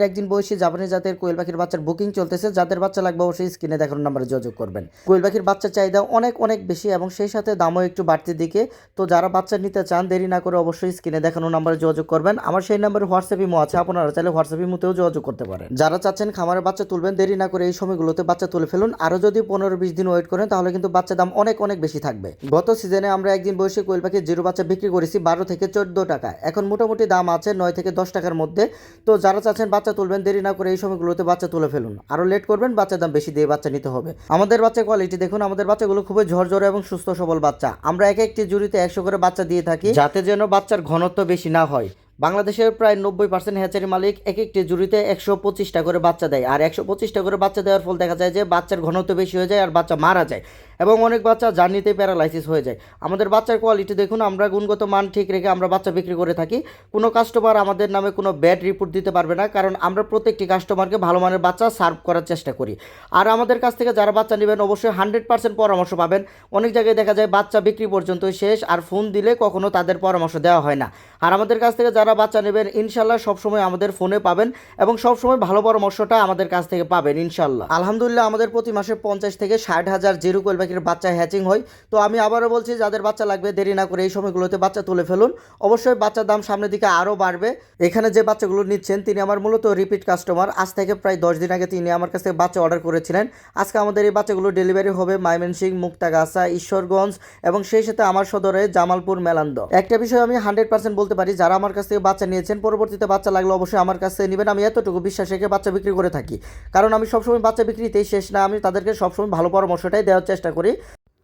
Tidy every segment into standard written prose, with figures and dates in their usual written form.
একদিন বয়সী জাপানি জাতের কোয়েল পাখির বাচ্চার বুকিং চলতেছে। যাদের বাচ্চা লাগবে অবশ্যই স্ক্রিনে দেখানো নাম্বারে যোগাযোগ করবেন। কোয়েল পাখির বাচ্চার চাহিদা অনেক অনেক বেশি এবং সেই সাথে দামও একটু বাড়তির দিকে। তো যারা বাচ্চা নিতে চান দেরি না করে অবশ্যই স্ক্রিনে দেখানো নাম্বারে যোগাযোগ করবেন। আমার সেই নাম্বারে হোয়াটসঅ্যাপ ইমো আছে, আপনারা চাইলে হোয়াটসঅ্যাপ ইমোতেও যোগাযোগ করতে পারেন। যারা চাচ্ছেন খামারে বাচ্চা তুলবেন দেরি না করে এই সময়গুলোতে বাচ্চা তুলে ফেলুন। আরও যদি 15-20 দিন ওয়েট করেন তাহলে কিন্তু বাচ্চার দাম অনেক অনেক বেশি থাকবে। গত সিজনে আমরা একদিন বয়সী কোয়েল পাখির জিরো বাচ্চা বিক্রি করেছি 12 থেকে 14 টাকা। এখন মোটামুটি দাম আছে 9 থেকে 10 টাকার মধ্যে। তো যারা চাচ্ছেন বাচ্চা তুলবেন দেরি না করে এই সময়গুলোতে বাচ্চা তুলে ফেলুন। আরও লেট করবেন বাচ্চার দাম বেশি দিয়ে বাচ্চা নিতে হবে। আমাদের বাচ্চা কোয়ালিটি দেখুন, আমাদের বাচ্চাগুলো খুবই ঝরঝরে এবং সুস্থ সবল বাচ্চা। আমরা এক একটি জুড়িতে 100 করে বাচ্চা দিয়ে থাকি, যাতে যেন বাচ্চার ঘনত্ব বেশি না হয়। বাংলাদেশের প্রায় 90% হ্যাচারি মালিক এক একটি জুড়িতে 125টা করে বাচ্চা দেয়। আর 125টা করে বাচ্চা দেওয়ার ফল দেখা যায় যে বাচ্চার ঘনত্ব বেশি হয়ে যায় আর বাচ্চা মারা যায় এবং অনেক বাচ্চা জার্নিতে প্যারালাইসিস হয়ে যায়। আমাদের বাচ্চার কোয়ালিটি দেখুন, আমরা গুণগত মান ঠিক রেখে আমরা বাচ্চা বিক্রি করে থাকি। কোনো কাস্টমার আমাদের নামে কোনো ব্যাড রিপোর্ট দিতে পারবে না, কারণ আমরা প্রত্যেকটি কাস্টমারকে ভালো মানের বাচ্চা সার্ভ করার চেষ্টা করি। আর আমাদের কাছ থেকে যারা বাচ্চা নেবেন অবশ্যই 100% পরামর্শ পাবেন। অনেক জায়গায় দেখা যায় বাচ্চা বিক্রি পর্যন্তই শেষ, আর ফোন দিলে কখনো তাদের পরামর্শ দেওয়া হয় না। আর আমাদের কাছ থেকে যারা বাচ্চা নেবেন ইনশাল্লাহ সবসময় আমাদের ফোনে পাবেন এবং সবসময় ভালো পরামর্শটা আমাদের কাছ থেকে পাবেন ইনশাল্লাহ। আলহামদুলিল্লাহ আমাদের প্রতি মাসে 50 থেকে 60,000 জিরো কোয়েল পাখির বাচ্চা হ্যাচিং হয়। তো আমি আবারও বলছি, যাদের বাচ্চা লাগবে দেরি না করে এই সময়গুলোতে বাচ্চা তুলে ফেলুন। অবশ্যই বাচ্চার দাম সামনের দিকে আরও বাড়বে। এখানে যে বাচ্চাগুলো নিচ্ছেন তিনি আমার মূলত রিপিট কাস্টমার। আজ থেকে প্রায় 10 দিন আগে তিনি আমার কাছ থেকে বাচ্চা অর্ডার করেছিলেন। আজকে আমাদের এই বাচ্চাগুলো ডেলিভারি হবে ময়মনসিংহ, মুক্তাগাছা, ঈশ্বরগঞ্জ এবং সেই সাথে আমার সদরে জামালপুর, মেলান্দ। একটা বিষয় আমি 100% বলতে পারি, যারা আমার কাছ থেকে বাচ্চা নিয়েছেন পরবর্তীতে বাচ্চা লাগলে অবশ্যই আমার কাছ থেকে নেবেন। আমি এতটুকু বিশ্বাস রেখে বাচ্চা বিক্রি করে থাকি, কারণ আমি সবসময় বাচ্চা বিক্রিতেই শেষ না, আমি তাদেরকে সবসময় ভালো পরামর্শটাই দেওয়ার চেষ্টা করি।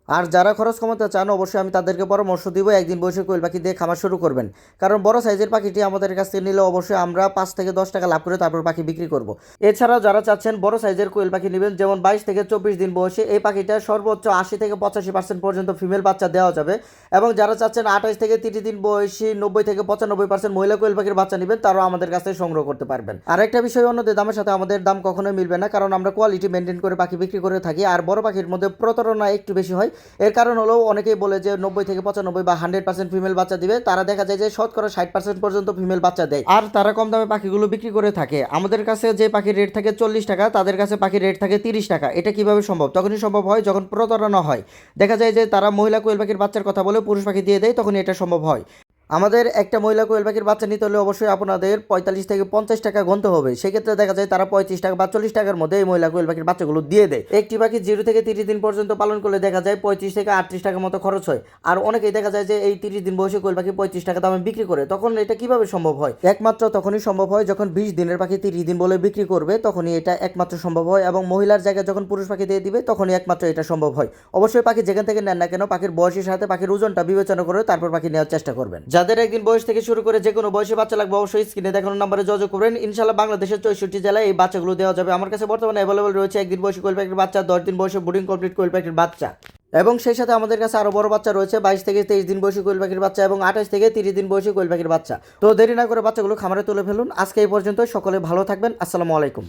আর যারা খরচ কমাতে চান অবশ্যই আমি তাদেরকে পরামর্শ দিব একদিন বয়সে কোয়েল পাখি দিয়ে খামার শুরু করবেন, কারণ বড় সাইজের পাখিটি আমাদের কাছ থেকে নিলে অবশ্যই আমরা 5 থেকে 10 টাকা লাভ করে তারপর পাখি বিক্রি করব। এছাড়াও যারা চাচ্ছেন বড় সাইজের কোয়েল পাখি নেবেন, যেমন 22 থেকে 24 দিন বয়সে, এই পাখিটা সর্বোচ্চ 80 থেকে 85% পর্যন্ত ফিমেল বাচ্চা দেওয়া যাবে। এবং যারা চাচ্ছেন 28 থেকে 30 দিন বয়সী 90 থেকে 95% মহিলা কোয়েল পাখির বাচ্চা নেবেন, তারাও আমাদের কাছ থেকে সংগ্রহ করতে পারবেন। আর একটা বিষয়, অন্যদের দামের সাথে আমাদের দাম কখনোই মিলবে না, কারণ আমরা কোয়ালিটি মেনটেন করে পাখি বিক্রি করে থাকি। আর বড় পাখির মধ্যে প্রতারণা একটু বেশি হয়। এর কারণ হলো অনেকেই বলে যে 90 থেকে 95 বা 100% ফিমেল বাচ্চা দিবে, তারা দেখা যায় যে শতকরা 60% পর্যন্ত ফিমেল বাচ্চা দেয় আর তারা কম দামে পাখিগুলো বিক্রি করে থাকে। আমাদের কাছে যে পাখির রেট থাকে 40 টাকা, তাদের কাছে পাখির রেট থাকে 30 টাকা। এটা কিভাবে সম্ভব? তখনই সম্ভব হয় যখন প্রতারণা হয়। দেখা যায় যে তারা মহিলা কোয়েল পাখির বাচ্চার কথা বলে পুরুষ পাখি দিয়ে দেয়, তখনই এটা সম্ভব হয়। আমাদের একটা মহিলা কোয়েল পাখির বাচ্চা নিতে হলে অবশ্যই আপনাদের 45 থেকে 50 টাকা গুনতে হবে। সেক্ষেত্রে দেখা যায় তারা 35 টাকা বা 40 টাকার মধ্যে এই মহিলা কোয়েল পাখির বাচ্চাগুলো দিয়ে দেয়। একটি পাখি 0 থেকে 30 দিন পর্যন্ত পালন করলে দেখা যায় 35 থেকে 38 টাকার মতো খরচ হয়। আর অনেকেই দেখা যায় যে এই 30 দিন বয়সে কোয়েল পাখি 35 টাকা দামে বিক্রি করে। তখন এটা কিভাবে সম্ভব হয়? একমাত্র তখনই সম্ভব হয় যখন 20 দিনের পাখি 30 দিন বলে বিক্রি করবে, তখনই এটা একমাত্র সম্ভব হয়। এবং মহিলার জায়গায় যখন পুরুষ পাখি দিয়ে দিবে তখনই একমাত্র এটা সম্ভব হয়। অবশ্যই পাখি যেখান থেকে নেন না কেন পাখির বয়সের সাথে পাখির ওজনটা বিবেচনা করে তারপর পাখি নেওয়ার চেষ্টা করবেন। যাদের একদিন বয়স থেকে শুরু করে যে কোনো বয়সে বাচ্চা লাগবে অবশ্যই স্ক্রিনে দেখানো নম্বরে যোগাযোগ করবেন। ইনশাআল্লাহ বাংলাদেশের 64 জেলায় এই বাচ্চাগুলো দেওয়া যাবে। আমার কাছে বর্তমানে অ্যাভেলেবল রয়েছে একদিন বয়সী কোয়েল পাখির বাচ্চা, 10 দিন বয়সে ব্রুডিং কমপ্লিট কোয়েল পাখির বাচ্চা, এবং সেই সাথে আমাদের কাছে আরো বড় বাচ্চা রয়েছে 22 থেকে 23 দিন বয়সী কোয়েল পাখির বাচ্চা এবং 28 থেকে 30 দিন বয়সী কোয়েল পাখির বাচ্চা। তো দেরি না করে বাচ্চাগুলো খামারে তুলে ফেলুন। আজকে এই পর্যন্ত, সকলে ভালো থাকবেন। আসসালামু আলাইকুম।